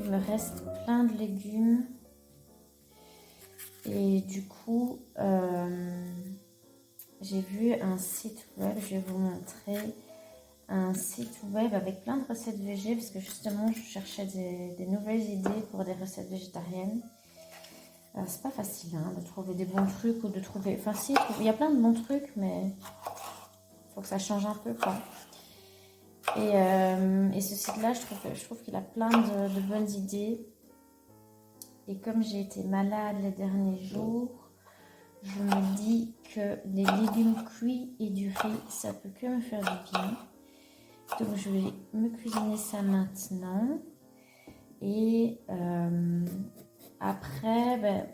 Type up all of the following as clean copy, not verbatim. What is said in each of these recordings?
il me reste plein de légumes. Et du coup, j'ai vu un site web, je vais vous montrer un site web avec plein de recettes végé parce que justement, je cherchais des nouvelles idées pour des recettes végétariennes. C'est pas facile de trouver des bons trucs ou de trouver... Enfin si, il y a plein de bons trucs, mais il faut que ça change un peu, quoi. Et ce site-là, je trouve qu'il a plein de bonnes idées. Et comme j'ai été malade les derniers jours, je me dis que les légumes cuits et du riz, ça peut que me faire du bien. Donc je vais me cuisiner ça maintenant. Et après,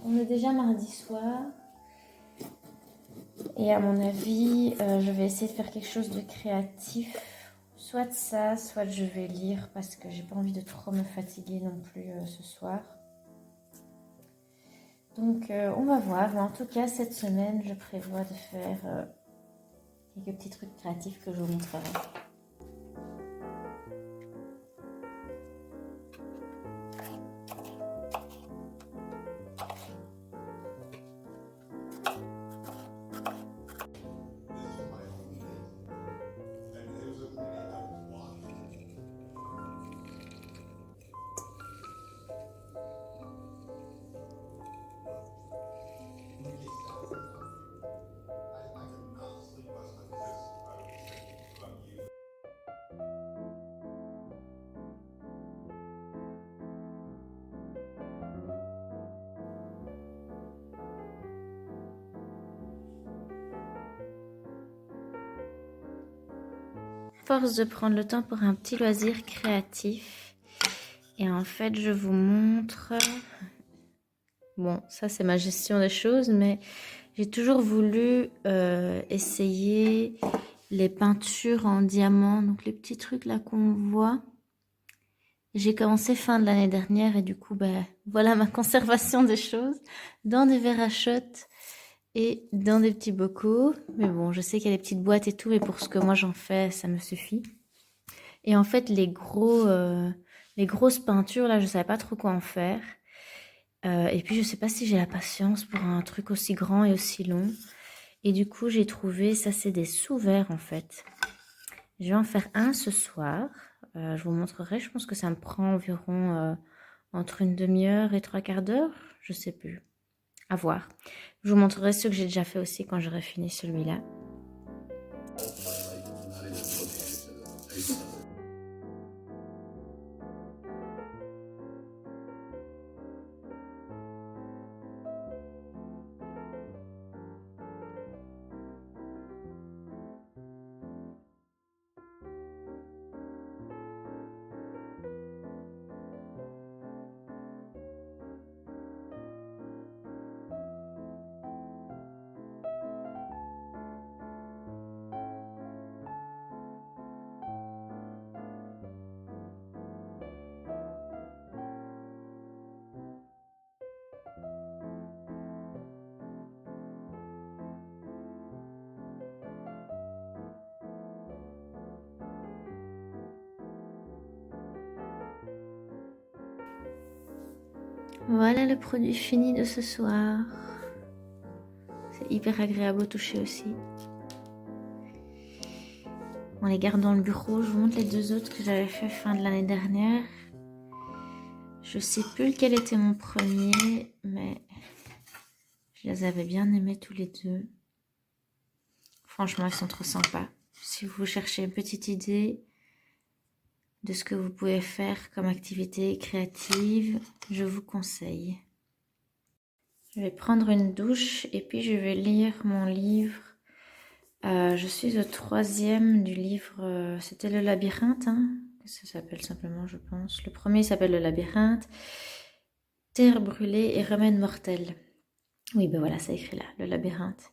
on est déjà mardi soir. Et à mon avis, je vais essayer de faire quelque chose de créatif. Soit de ça, soit je vais lire parce que j'ai pas envie de trop me fatiguer non plus ce soir. Donc on va voir. Mais en tout cas, cette semaine, je prévois de faire quelques petits trucs créatifs que je vous montrerai. Force de prendre le temps pour un petit loisir créatif. Et en fait, je vous montre... Bon, ça c'est ma gestion des choses, mais j'ai toujours voulu essayer les peintures en diamant, donc les petits trucs là qu'on voit. J'ai commencé fin de l'année dernière et du coup, voilà ma conservation des choses dans des verres à shot et dans des petits bocaux. Mais bon, je sais qu'il y a des petites boîtes et tout, mais pour ce que moi j'en fais, ça me suffit. Et en fait, les grosses peintures, là, je savais pas trop quoi en faire. Et puis, je sais pas si j'ai la patience pour un truc aussi grand et aussi long. Et du coup, j'ai trouvé, ça c'est des sous-verres en fait. Je vais en faire un ce soir. Je vous montrerai, je pense que ça me prend environ entre une demi-heure et 3/4 d'heure. Je sais plus. À voir. Je vous montrerai ceux que j'ai déjà fait aussi quand j'aurai fini celui-là. Voilà le produit fini de ce soir. C'est hyper agréable au toucher aussi. On les garde dans le bureau. Je vous montre les deux autres que j'avais fait fin de l'année dernière. Je sais plus lequel était mon premier, mais je les avais bien aimés tous les deux. Franchement, ils sont trop sympas. Si vous cherchez une petite idée de ce que vous pouvez faire comme activité créative, je vous conseille. Je vais prendre une douche et puis je vais lire mon livre. Je suis au 3e du livre, c'était Le Labyrinthe, que ça s'appelle simplement, je pense. Le premier s'appelle Le Labyrinthe, Terre brûlée et remède mortel. Oui, ben voilà, c'est écrit là, Le Labyrinthe.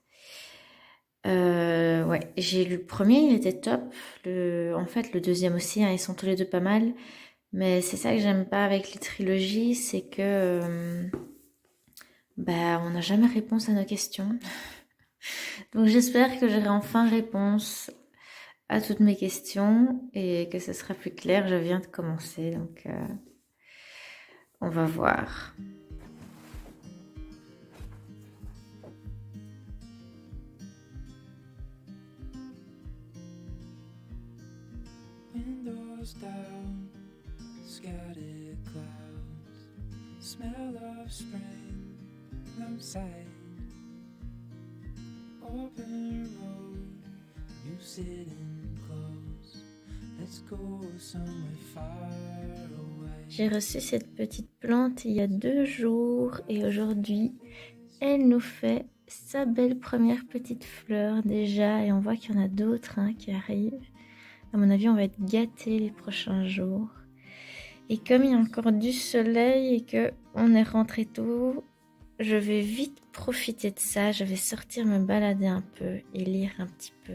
Ouais, j'ai lu le premier, il était top. En fait, le deuxième aussi, ils sont tous les deux pas mal. Mais c'est ça que j'aime pas avec les trilogies, c'est que on n'a jamais réponse à nos questions. Donc j'espère que j'aurai enfin réponse à toutes mes questions et que ce sera plus clair. Je viens de commencer, donc On va voir. Windows down, scattered clouds, smell of spring outside. Open road, you sitting close. Let's go somewhere far away. J'ai reçu cette petite plante il y a 2 jours et aujourd'hui, elle nous fait sa belle première petite fleur déjà et on voit qu'il y en a d'autres qui arrivent. À mon avis, on va être gâtés les prochains jours. Et comme il y a encore du soleil et que on est rentré tôt, je vais vite profiter de ça. Je vais sortir me balader un peu et lire un petit peu.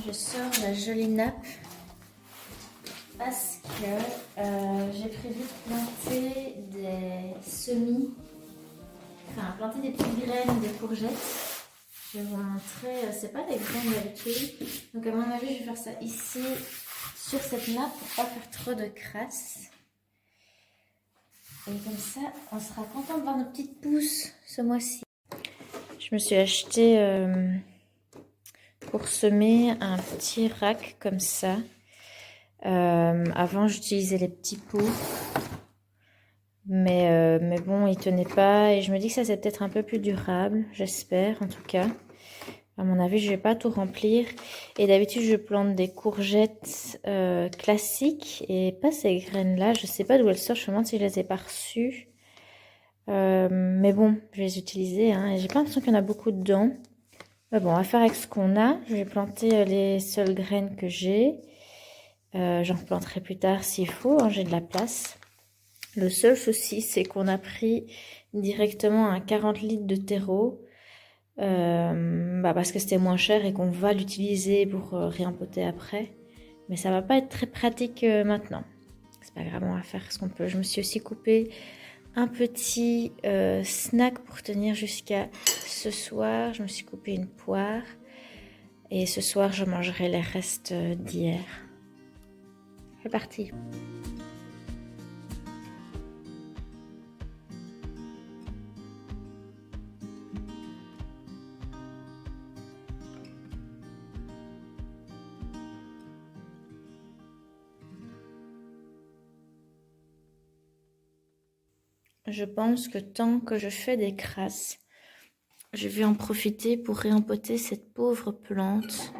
Je sors la jolie nappe parce que j'ai prévu de planter des semis, enfin planter des petites graines de courgettes. Je vais vous montrer, c'est pas des graines d'habitude, donc à mon avis je vais faire ça ici sur cette nappe pour pas faire trop de crasse. Et comme ça on sera content de voir nos petites pousses ce mois-ci. Je me suis acheté pour semer un petit rack comme ça. Avant j'utilisais les petits pots, mais bon il tenait pas et je me dis que ça c'est peut-être un peu plus durable, j'espère en tout cas. À mon avis je vais pas tout remplir et d'habitude je plante des courgettes classiques et pas ces graines là, je sais pas d'où elles sortent, je me demande si je les ai pas reçues. Mais bon je vais les utiliser et j'ai pas l'impression qu'il y en a beaucoup dedans. Mais bon on va faire avec ce qu'on a, je vais planter les seules graines que j'ai. J'en replanterai plus tard s'il faut, j'ai de la place. Le seul souci, c'est qu'on a pris directement un 40 litres de terreau parce que c'était moins cher et qu'on va l'utiliser pour réempoter après. Mais ça va pas être très pratique maintenant. C'est pas grave, on va faire ce qu'on peut. Je me suis aussi coupé un petit snack pour tenir jusqu'à ce soir. Je me suis coupé une poire et ce soir, je mangerai les restes d'hier. C'est parti. Je pense que tant que je fais des crasses, je vais en profiter pour réempoter cette pauvre plante.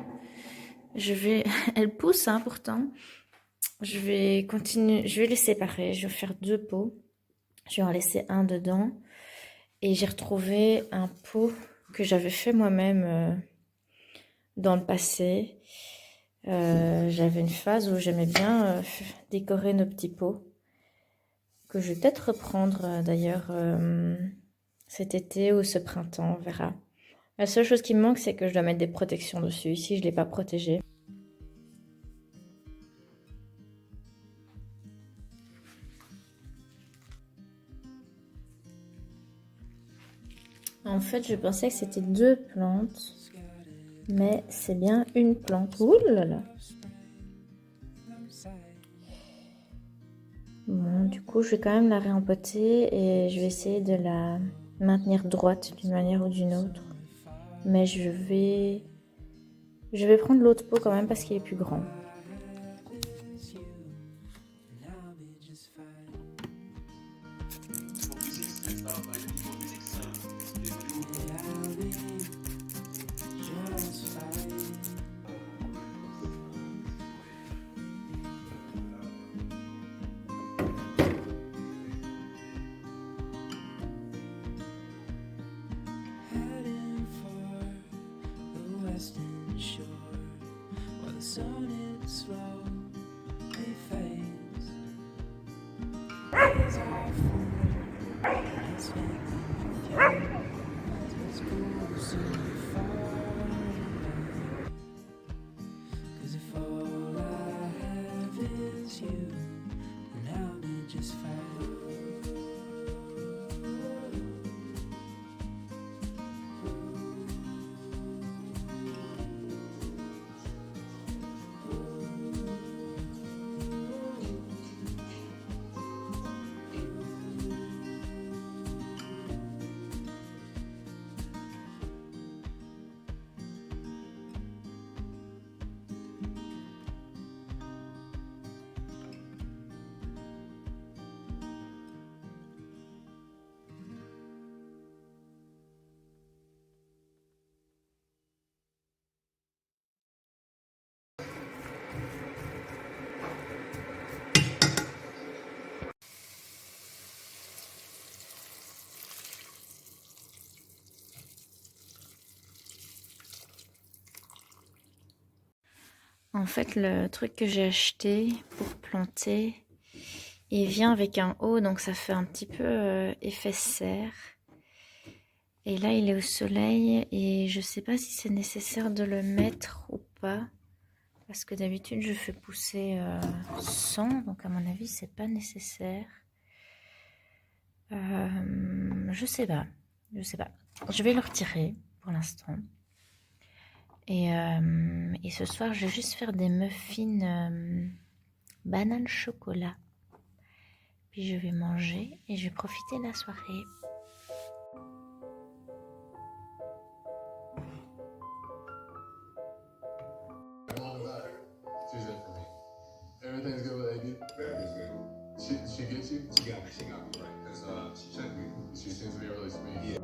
Elle pousse pourtant. Je vais continuer, je vais les séparer. Je vais faire 2 pots. Je vais en laisser un dedans. Et j'ai retrouvé un pot que j'avais fait moi-même dans le passé. J'avais une phase où j'aimais bien décorer nos petits pots. Que je vais peut-être reprendre d'ailleurs cet été ou ce printemps, on verra. La seule chose qui me manque, c'est que je dois mettre des protections dessus. Ici, je ne l'ai pas protégé. En fait, je pensais que c'était 2 plantes, mais c'est bien une plante. Ouh là là. Bon, du coup, je vais quand même la réempoter et je vais essayer de la maintenir droite d'une manière ou d'une autre. Mais je vais prendre l'autre pot quand même parce qu'il est plus grand. En fait, le truc que j'ai acheté pour planter, il vient avec un haut, donc ça fait un petit peu effet serre. Et là, il est au soleil et je sais pas si c'est nécessaire de le mettre ou pas. Parce que d'habitude, je fais pousser sans, donc à mon avis, c'est pas nécessaire. Je sais pas. Je vais le retirer pour l'instant. Et ce soir, je vais juste faire des muffins banane chocolat. Puis je vais manger et je vais profiter de la soirée. She's it for me. Everything's good with AD? Everything's good. She gets you? She got me right. Because she checked me. She seems to be really sweet. Yeah.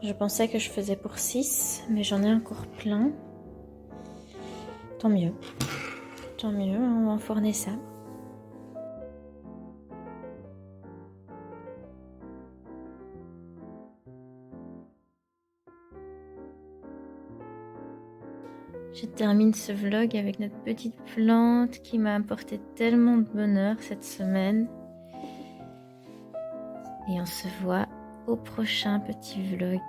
Je pensais que je faisais pour 6, mais j'en ai encore plein. Tant mieux, on va enfourner ça. Je termine ce vlog avec notre petite plante qui m'a apporté tellement de bonheur cette semaine. Et on se voit au prochain petit vlog.